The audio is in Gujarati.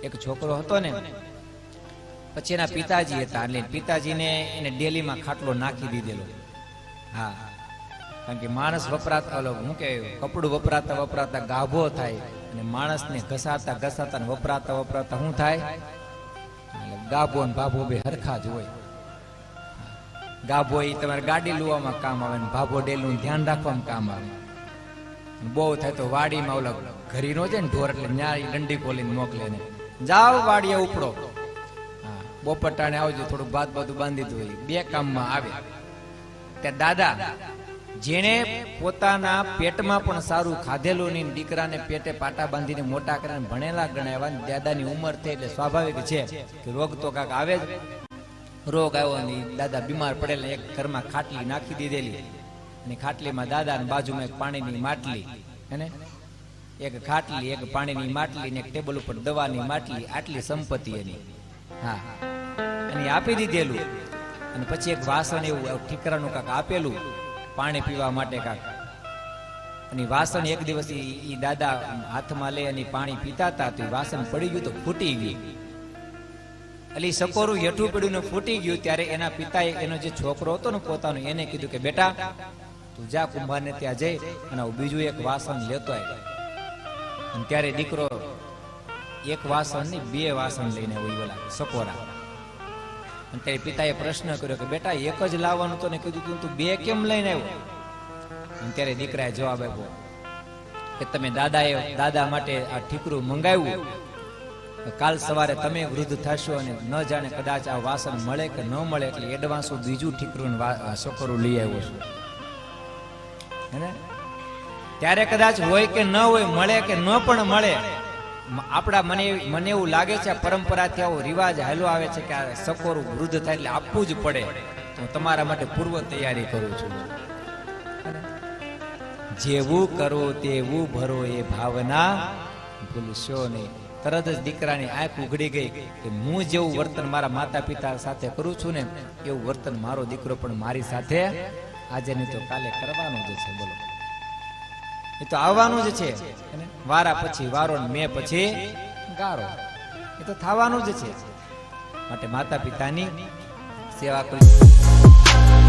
એક છોકરો હતો ને, પછી એના પિતાજી હતા, એટલે પિતાજીને એને ડેલીમાં ખાટલો નાખી દીધેલો. હા, કારણ કે માણસ વપરાતા, હું કે કપડું વપરાતા વપરાતા ગાભો થાય, અને માણસને ઘસાતા ઘસાતા વપરાતા વપરાતા શું થાય, ગાભો ને ભાભો બે હરખા જ હોય. ગાભો એ તમારે ગાડી લુવામાં કામ આવે, ને ભાભો ડેલું ધ્યાન રાખવામાં કામ આવે. બહુ થાય તો વાડીમાં ઓલા ઘરી નો છે ને ઢોર, એટલે ન્યાય દંડી ખોલીને મોકલે ને, જાઓ વાડીએ ઉપડો, હા બપોર ટાણે આવજો, થોડુંક ભાત બધું બાંધી દઉં. બે કામમાં આવે. ત્યાં દાદા જેને પોતાના પેટમાં પણ સારું ખાધેલું નહીં, દીકરાને પેટે પાટા બાંધીને મોટા કરીને ભણેલા ગણાવ્યા, દાદાની ઉંમર થઈ એટલે સ્વાભાવિક છે કે રોગ તો કાંક આવે જ. રોગ આવ્યો ને દાદા બીમાર પડેલા, એક ઘરમાં ખાટલી નાખી દીધેલી, અને ખાટલીમાં દાદા ને બાજુમાં એક પાણીની માટલી, અને એક ખાટલી, એક પાણીની માટલી ને એક ટેબલ ઉપર દવાની માટલી, આટલી સંપત્તિ એની. હા, અને આપી દીધેલું. અને પછી એક વાસણ એવું ઠીકરાનું કાંક આપેલું પાણી પીવા માટે કાંક. અને વાસણ એક દિવસ ઈ દાદા હાથમાં લે અને પાણી પીતા હતા, તો વાસણ પડી ગયું તો ફૂટી ગયું. એટલે સકોરું હેઠું પડ્યું ને ફૂટી ગયું. ત્યારે એના પિતાએ એનો જે છોકરો હતો ને પોતાનો, એને કીધું કે બેટા તું જા કુંભારને ત્યાં જઈ અને બીજું એક વાસણ લેતો આવ. અને ત્યારે દીકરો એક વાસણ ની બે વાસણ લઈને આવ્યો સકોરા. અને ત્યારે પિતાએ પ્રશ્ન કર્યો કે બેટા એક જ લાવવાનું તો ને કીધું તું બે કેમ લઈને આવ્યો? અને ત્યારે દીકરાએ જવાબ આપ્યો કે તમે દાદા માટે આ ઠીકરું મંગાવ્યું, કાલ સવારે તમે વૃદ્ધ થશો અને ન જાણે કદાચ આ વાસણ મળે કે ન મળે, એટલે એડવાન્સ બીજું ઠીકરું સકોરું લઈ આવ્યો છું. ત્યારે કદાચ હોય કે ન હોય, મળે કે ન પણ મળે, આપણા મને એવું લાગે છે આ પરંપરાથી આવો રિવાજ હાલો આવે છે કે આ સકોરું વૃદ્ધ થાય એટલે આપવું જ પડે. તો તમારા માટે પૂર્વ તૈયારી કરું છું. જેવું કરો તેવું ભરો એ ભાવના ભૂલશો નહીં. તરત જ દીકરાની આંખ ઉઘડી ગઈ કે હું જેવું વર્તન મારા માતા પિતા સાથે કરું છું ને, એવું વર્તન મારો દીકરો પણ મારી સાથે આજે નહીં તો કાલે કરવાનું જ છે. બોલો, એ તો આવવાનું જ છે. વારા પછી વારો, મેં પછી ગારો, એ તો થવાનું જ છે. માટે માતા પિતાની સેવા કરી.